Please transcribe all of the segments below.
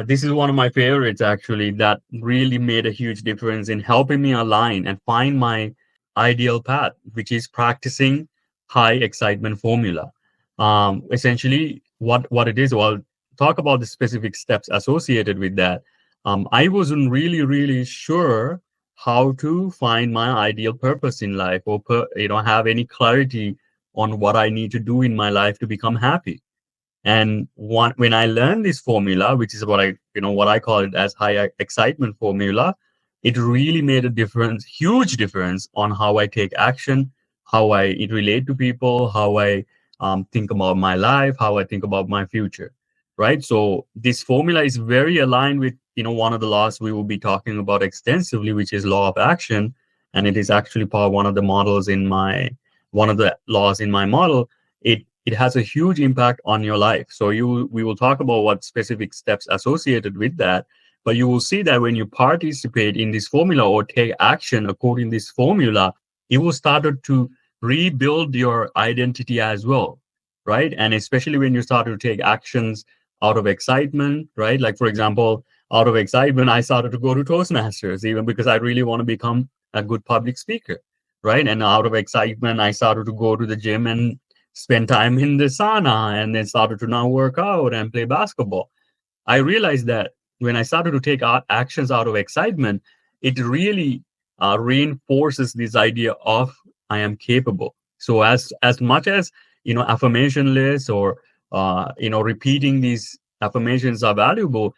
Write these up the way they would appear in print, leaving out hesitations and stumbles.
This is one of my favorites, actually, that really made a huge difference in helping me align and find my ideal path, which is practicing high excitement formula. Essentially, what it is, well, talk about the specific steps associated with that. I wasn't really sure how to find my ideal purpose in life, or have any clarity on what I need to do in my life to become happy. And when I learned this formula, which is what I call it as high excitement formula, it really made a difference, huge difference on how I take action, how I relate to people, how I think about my life, how I think about my future, right? So this formula is very aligned with, one of the laws we will be talking about extensively, which is law of action. And it is actually part one of the models in one of the laws in my model. It has a huge impact on your life. So we will talk about what specific steps associated with that, but you will see that when you participate in this formula or take action according to this formula, it will start to rebuild your identity as well, right? And especially when you start to take actions out of excitement, right? Like, for example, out of excitement, I started to go to Toastmasters, even because I really want to become a good public speaker, right? And out of excitement, I started to go to the gym and spend time in the sauna, and then started to now work out and play basketball. I realized that when I started to take actions out of excitement, it really reinforces this idea of I am capable. So as much as affirmation lists or repeating these affirmations are valuable,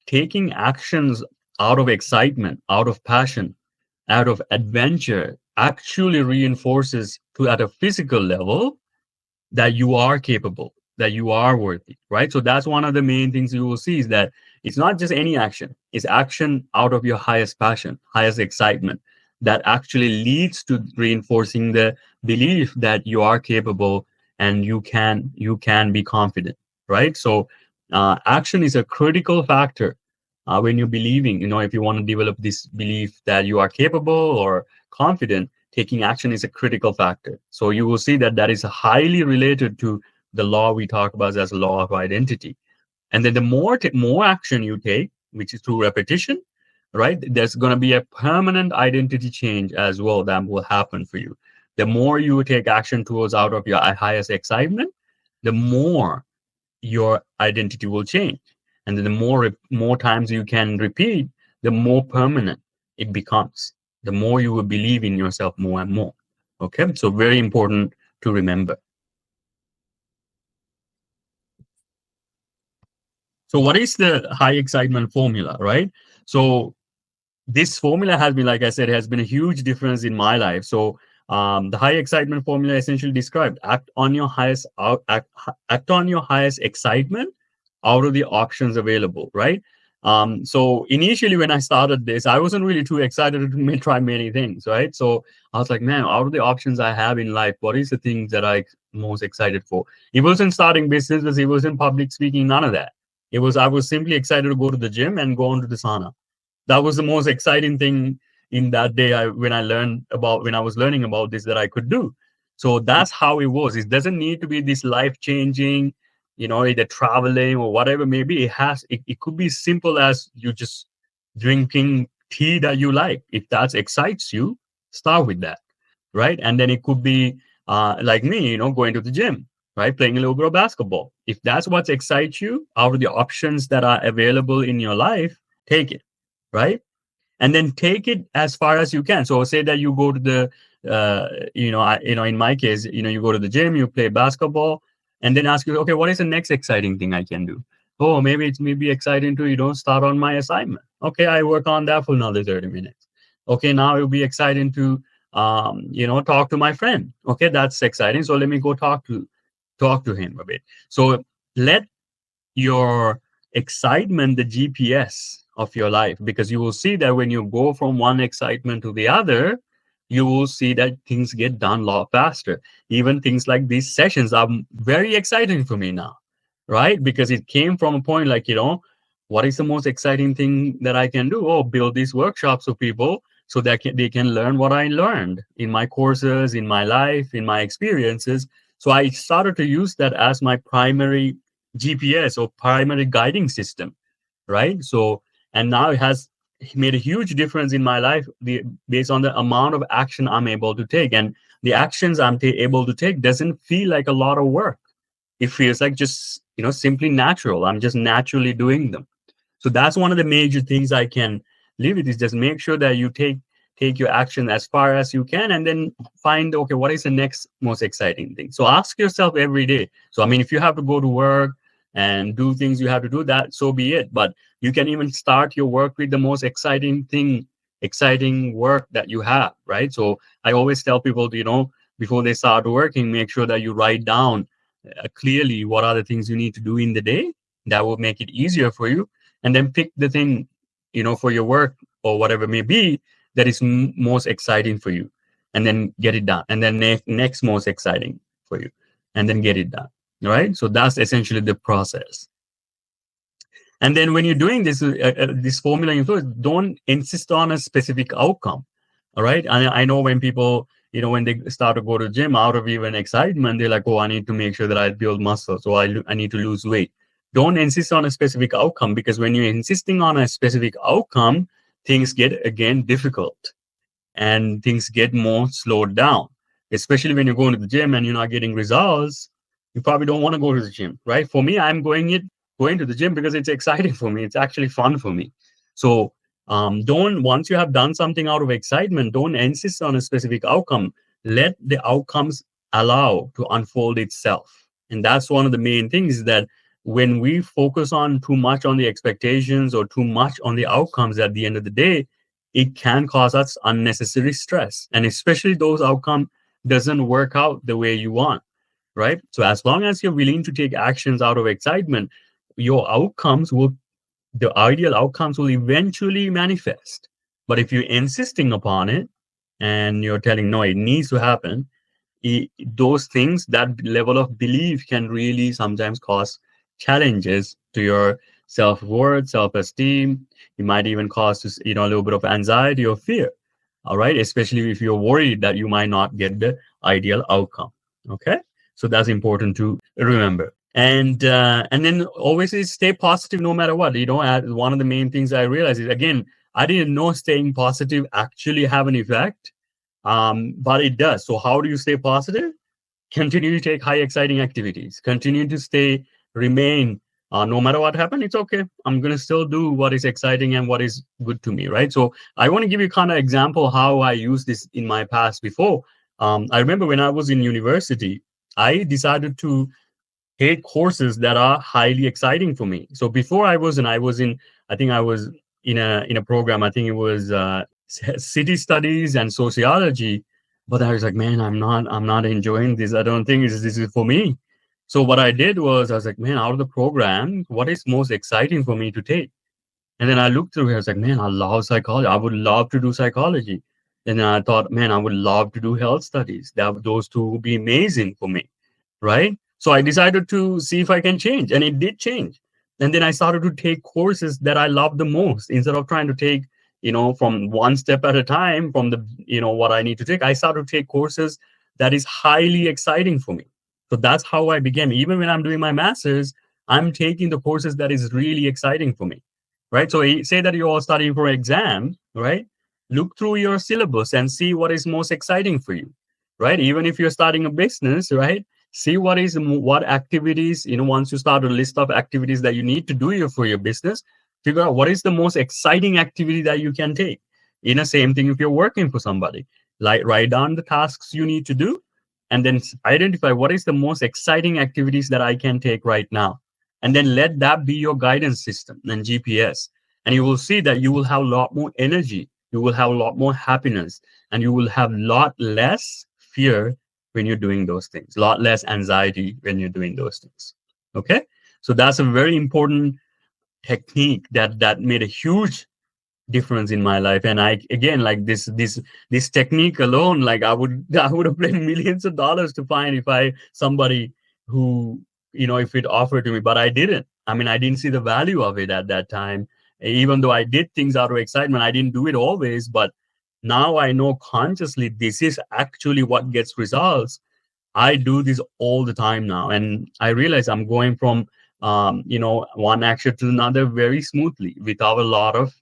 taking actions out of excitement, out of passion, out of adventure actually reinforces to at a physical level that you are capable, that you are worthy, right? So that's one of the main things you will see, is that it's not just any action, it's action out of your highest passion, highest excitement, that actually leads to reinforcing the belief that you are capable and you can be confident, right? So action is a critical factor when you're believing, if you want to develop this belief that you are capable or confident, taking action is a critical factor. So you will see that that is highly related to the law we talk about as a law of identity. And then the more action you take, which is through repetition, right? There's going to be a permanent identity change as well that will happen for you. The more you take action towards out of your highest excitement, the more your identity will change. And then the more times you can repeat, the more permanent it becomes. The more you will believe in yourself more and more. Okay, so very important to remember. So what is the high excitement formula, right? So this formula has been, like I said, has been a huge difference in my life. So the high excitement formula essentially described act on your highest excitement out of the options available, right? So initially when I started this, I wasn't really too excited to try many things, right? So I was like, man, out of the options I have in life, what is the things that I most excited for? It wasn't starting businesses, it wasn't public speaking, none of that. I was simply excited to go to the gym and go into the sauna. That was the most exciting thing in that day when I was learning about this, that I could do. So that's how it was. It doesn't need to be this life changing, either traveling or whatever. Maybe it could be simple as you just drinking tea that you like. If that excites you, start with that, right? And then it could be like me, going to the gym, right? Playing a little bit of basketball. If that's what excites you out of the options that are available in your life, take it, right? And then take it as far as you can. So say that you go to the, in my case, you go to the gym, you play basketball, and then ask you, okay, what is the next exciting thing I can do? Oh, maybe it's maybe exciting to, start on my assignment. Okay, I work on that for another 30 minutes. Okay, now it'll be exciting to, talk to my friend. Okay, that's exciting. So let me go talk to him a bit. So let your excitement the GPS of your life, because you will see that when you go from one excitement to the other, you will see that things get done a lot faster. Even things like these sessions are very exciting for me now, right? Because it came from a point like, what is the most exciting thing that I can do? Oh, build these workshops for people so that they can learn what I learned in my courses, in my life, in my experiences. So I started to use that as my primary GPS or primary guiding system. right? So, and now it has made a huge difference in my life based on the amount of action I'm able to take. And the actions I'm able to take doesn't feel like a lot of work. It feels like just, simply natural. I'm just naturally doing them. So that's one of the major things I can leave with is just make sure that you take your action as far as you can, and then find, okay, what is the next most exciting thing? So ask yourself every day. So I mean, if you have to go to work and do things you have to do, that so be it. But you can even start your work with the most exciting work that you have, right? So I always tell people to, before they start working, make sure that you write down clearly what are the things you need to do in the day that will make it easier for you, and then pick the thing, for your work or whatever it may be, that is most exciting for you, and then get it done, and then next most exciting for you, and then get it done. All right, so that's essentially the process. And then when you're doing this formula influence, don't insist on a specific outcome. All right. I know when people, when they start to go to the gym out of even excitement, they're like, oh, I need to make sure that I build muscle. So I need to lose weight. Don't insist on a specific outcome, because when you're insisting on a specific outcome, things get again difficult, and things get more slowed down, especially when you're going to the gym and you're not getting results. You probably don't want to go to the gym, right? For me, I'm going to the gym because it's exciting for me. It's actually fun for me. So don't, once you have done something out of excitement, don't insist on a specific outcome. Let the outcomes allow to unfold itself. And that's one of the main things, that when we focus on too much on the expectations or too much on the outcomes, at the end of the day, it can cause us unnecessary stress. And especially those outcomes doesn't work out the way you want, right? So as long as you're willing to take actions out of excitement, your outcomes will, the ideal outcomes will eventually manifest. But if you're insisting upon it and you're telling, no, it needs to happen, those things, that level of belief can really sometimes cause challenges to your self-worth, self-esteem. It might even cause, a little bit of anxiety or fear. All right, especially if you're worried that you might not get the ideal outcome. Okay, so that's important to remember. And then always is stay positive no matter what. One of the main things I realized is, again, I didn't know staying positive actually have an effect, but it does. So how do you stay positive? Continue to take high exciting activities. Continue to remain. No matter what happened, it's okay. I'm gonna still do what is exciting and what is good to me, right? So I want to give you kind of example how I used this in my past before. I remember when I was in university, I decided to take courses that are highly exciting for me. So before I think I was in a program. I think it was city studies and sociology. But I was like, man, I'm not enjoying this. I don't think this is for me. So what I did was, I was like, man, out of the program, what is most exciting for me to take? And then I looked through it. I was like, man, I love psychology. I would love to do psychology. And then I thought, man, I would love to do health studies. Those two would be amazing for me, right? So I decided to see if I can change, and it did change. And then I started to take courses that I love the most, instead of trying to take, from one step at a time from the, what I need to take. I started to take courses that is highly exciting for me. So that's how I began. Even when I'm doing my master's, I'm taking the courses that is really exciting for me, right? So say that you're all studying for an exam, right? Look through your syllabus and see what is most exciting for you, right? Even if you're starting a business, right? See what activities, once you start a list of activities that you need to do for your business, figure out what is the most exciting activity that you can take. Same thing if you're working for somebody, like write down the tasks you need to do, and then identify what is the most exciting activities that I can take right now. And then let that be your guidance system and GPS. And you will see that you will have a lot more energy, you will have a lot more happiness, and you will have a lot less fear when you're doing those things, a lot less anxiety when you're doing those things. Okay. So that's a very important technique that made a huge difference in my life. And I, again, like this technique alone, like I would have paid millions of dollars to find if I somebody who, if it offered to me, but I didn't. I mean, I didn't see the value of it at that time. Even though I did things out of excitement, I didn't do it always. But now I know consciously this is actually what gets results. I do this all the time now, and I realize I'm going from one action to another very smoothly without a lot of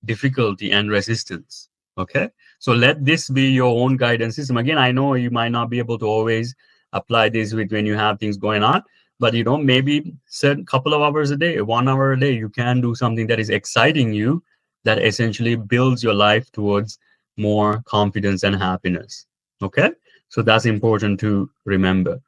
difficulty and resistance. Okay. So let this be your own guidance system. Again, I know you might not be able to always apply this with when you have things going on, but maybe certain couple of hours a day, 1 hour a day, you can do something that is exciting you, that essentially builds your life towards more confidence and happiness. Okay. So that's important to remember.